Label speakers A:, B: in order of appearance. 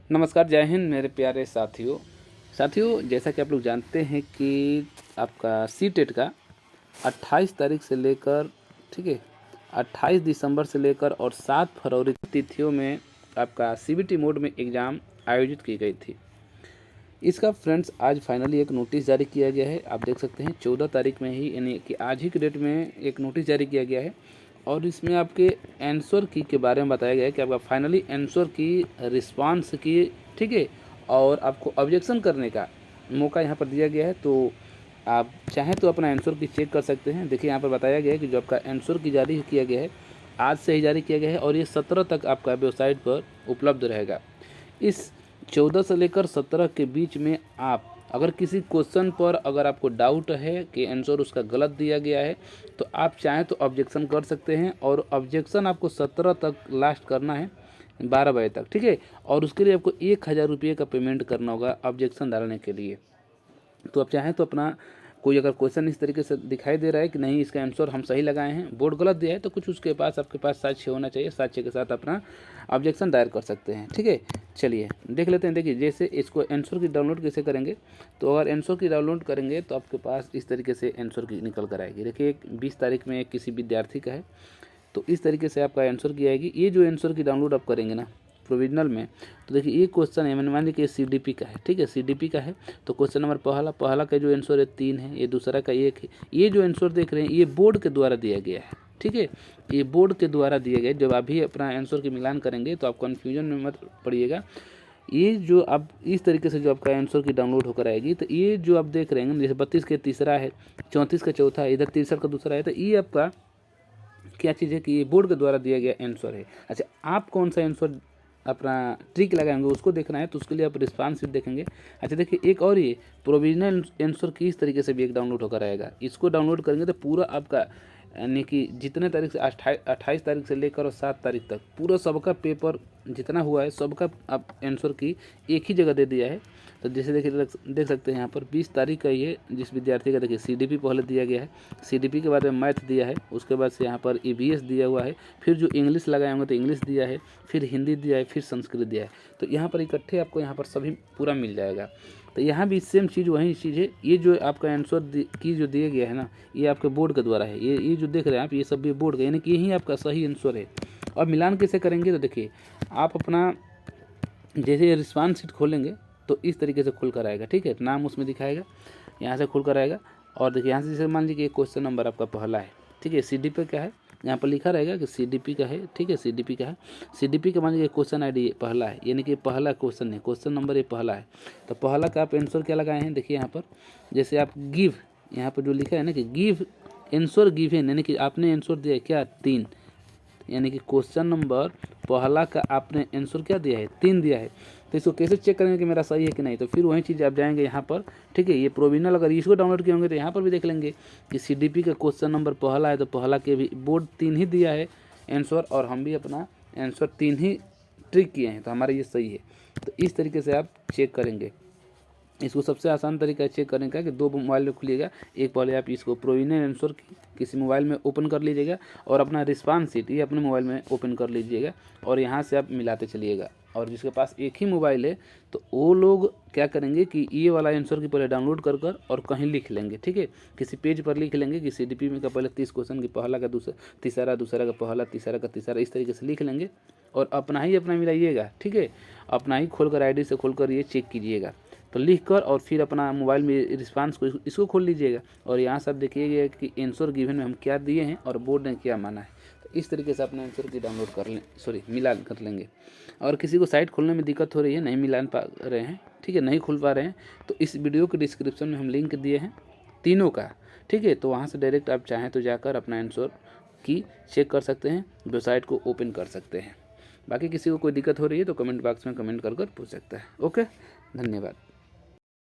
A: नमस्कार, जय हिंद मेरे प्यारे साथियों। जैसा कि आप लोग जानते हैं कि आपका सीटेट का 28 तारीख से लेकर 28 दिसंबर से लेकर और 7 फरवरी की तिथियों में आपका सीबीटी मोड में एग्ज़ाम आयोजित की गई थी। इसका फ्रेंड्स आज फाइनली एक नोटिस जारी किया गया है। आप देख सकते हैं 14 तारीख में ही, यानी कि आज ही के डेट में एक नोटिस जारी किया गया है और इसमें आपके आंसर की के बारे में बताया गया है कि आपका फाइनली आंसर की रिस्पांस की और आपको ऑब्जेक्शन करने का मौका यहाँ पर दिया गया है। तो आप चाहें तो अपना आंसर की चेक कर सकते हैं। देखिए यहाँ पर बताया गया है कि जो आपका आंसर की जारी किया गया है आज से ही जारी किया गया है और ये 17 तक आपका वेबसाइट पर उपलब्ध रहेगा। इस 14 से लेकर 17 के बीच में आप अगर किसी क्वेश्चन पर अगर आपको डाउट है कि आंसर उसका गलत दिया गया है तो आप चाहें तो ऑब्जेक्शन कर सकते हैं और ऑब्जेक्शन आपको 17 तक लास्ट करना है, 12 बजे तक, ठीक है। और उसके लिए आपको 1000 रुपये का पेमेंट करना होगा ऑब्जेक्शन डालने के लिए। तो आप चाहें तो अपना कोई अगर क्वेश्चन इस तरीके से दिखाई दे रहा है कि नहीं इसका आंसर हम सही लगाए हैं, बोर्ड गलत दिया है, तो कुछ उसके पास आपके पास साक्ष्य होना चाहिए। साक्ष्य के साथ अपना ऑब्जेक्शन दायर कर सकते हैं, ठीक है। चलिए देख लेते हैं। देखिए जैसे इसको आंसर की डाउनलोड कैसे करेंगे, तो अगर आंसर की डाउनलोड करेंगे तो आपके पास इस तरीके से आंसर की निकल कर आएगी। देखिए 20 तारीख में किसी विद्यार्थी का है, तो इस तरीके से आपका आंसर की आएगी। ये जो आंसर की डाउनलोड आप करेंगे ना प्रोविजनल में, तो देखिए ये क्वेश्चन है, मैंने मान लीजिए सीडीपी का है, ठीक है, सीडीपी का है। तो क्वेश्चन नंबर पहला का जो आंसर है 3 है, ये दूसरा का 1 है। ये जो आंसर देख रहे हैं ये बोर्ड के द्वारा दिया गया है, ठीक है, ये बोर्ड के द्वारा दिया गया है। जब आप भी अपना आंसर की मिलान करेंगे तो आप कन्फ्यूजन में मत पड़िएगा। ये जो आप इस तरीके से जो आपका आंसर की डाउनलोड होकर आएगी, तो ये जो आप देख रहे हैं जैसे 32 के तीसरा है, 34 का चौथा है, इधर 63 का दूसरा है, तो ये आपका क्या चीज़ है कि ये बोर्ड के द्वारा दिया गया आंसर है। अच्छा, आप कौन सा आंसर अपना ट्रिक लगाएंगे उसको देखना है, तो उसके लिए आप रिस्पांस शीट देखेंगे। अच्छा देखिए एक और ये प्रोविजनल आंसर की इस तरीके से भी एक डाउनलोड होकर आएगा। इसको डाउनलोड करेंगे तो पूरा आपका यानी कि जितने तारीख से 28 तारीख से लेकर और 7 तारीख तक पूरा सबका पेपर जितना हुआ है सबका आप आंसर की एक ही जगह दे दिया है। तो जैसे देखिए देख सकते हैं यहाँ पर 20 तारीख का ये जिस विद्यार्थी का देखिए सीडीपी पहले दिया गया है, सीडीपी के बाद में मैथ दिया है, उसके बाद से यहाँ पर ईवीएस दिया हुआ है, फिर जो इंग्लिश लगाए होंगे तो इंग्लिश दिया है, फिर हिंदी दिया है, फिर संस्कृत दिया है। तो यहाँ पर इकट्ठे आपको यहाँ पर सभी पूरा मिल जाएगा। तो यहाँ भी सेम चीज़ वही चीज़ है। ये जो आपका आंसर की जो दिया गया है ना, ये आपके बोर्ड के द्वारा है। ये जो देख रहे हैं आप, ये सब भी बोर्ड का, यानी कि यही आपका सही आंसर है। और मिलान कैसे करेंगे, तो देखिए आप अपना जैसे ये रिस्पांस शीट खोलेंगे तो इस तरीके से खुल कर आएगा, ठीक है। नाम उसमें दिखाएगा, यहाँ से खुल कर आएगा। और देखिए यहाँ से जैसे मान लीजिए क्वेश्चन नंबर आपका पहला है, ठीक है, सीडीपी का है, यहाँ पर लिखा रहेगा कि सीडीपी का है, ठीक है, सीडीपी का है। सीडीपी का मान लीजिए क्वेश्चन आईडी पहला है, यानी कि पहला क्वेश्चन है, क्वेश्चन नंबर ये पहला है। तो पहला का आप आंसर क्या लगाए हैं, देखिए यहाँ पर जैसे आप गिव, यहाँ पर जो लिखा है ना कि गिव आंसर गिवन, यानी कि आपने आंसर दिया है क्या 3, यानी कि क्वेश्चन नंबर पहला का आपने आंसर क्या दिया है 3 दिया है। तो इसको कैसे चेक करेंगे कि मेरा सही है कि नहीं, तो फिर वही चीज़ आप जाएंगे यहाँ पर, ठीक है। ये प्रोविजनल अगर इसको डाउनलोड किए होंगे तो यहाँ पर भी देख लेंगे कि सीडीपी का क्वेश्चन नंबर पहला है, तो पहला के भी बोर्ड 3 ही दिया है आंसर, और हम भी अपना आंसर 3 ही ट्रिक किए हैं, तो हमारा ये सही है। तो इस तरीके से आप चेक करेंगे। इसको सबसे आसान तरीका चेक करने का कि 2 मोबाइल में खुलिएगा। एक पहले आप इसको प्रोविजनल आंसर किसी मोबाइल में ओपन कर लीजिएगा और अपना रिस्पांस शीट ये अपने मोबाइल में ओपन कर लीजिएगा और यहाँ से आप मिलाते चलिएगा। और जिसके पास एक ही मोबाइल है तो वो लोग क्या करेंगे कि ये वाला आंसर की पहले डाउनलोड कर और कहीं लिख लेंगे, ठीक है, किसी पेज पर लिख लेंगे कि सीडीपी में का पहले 30 क्वेश्चन की पहला का दूसरा, तीसरा, दूसरा का पहला, तीसरा का तीसरा, इस तरीके से लिख लेंगे और अपना मिलाइएगा, ठीक है। अपना ही खोलकर आईडी से खोलकर ये चेक कीजिएगा। तो लिख कर और फिर अपना मोबाइल में रिस्पांस को इसको खोल लीजिएगा और यहाँ सब देखिएगा कि आंसर गिवन में हम क्या दिए हैं और बोर्ड ने क्या माना है। तो इस तरीके से अपने आंसर की डाउनलोड कर लें, मिलान कर लेंगे। और किसी को साइट खोलने में दिक्कत हो रही है, नहीं मिलान पा रहे हैं, ठीक है, नहीं खुल पा रहे हैं, तो इस वीडियो के डिस्क्रिप्शन में हम लिंक दिए हैं तीनों का, ठीक है। तो वहाँ से डायरेक्ट आप चाहें तो जाकर अपना आंसर की चेक कर सकते हैं, वेबसाइट को ओपन कर सकते हैं। बाकी किसी को कोई दिक्कत हो रही है तो कमेंट बॉक्स में कमेंट कर पूछ सकता है। ओके, धन्यवाद।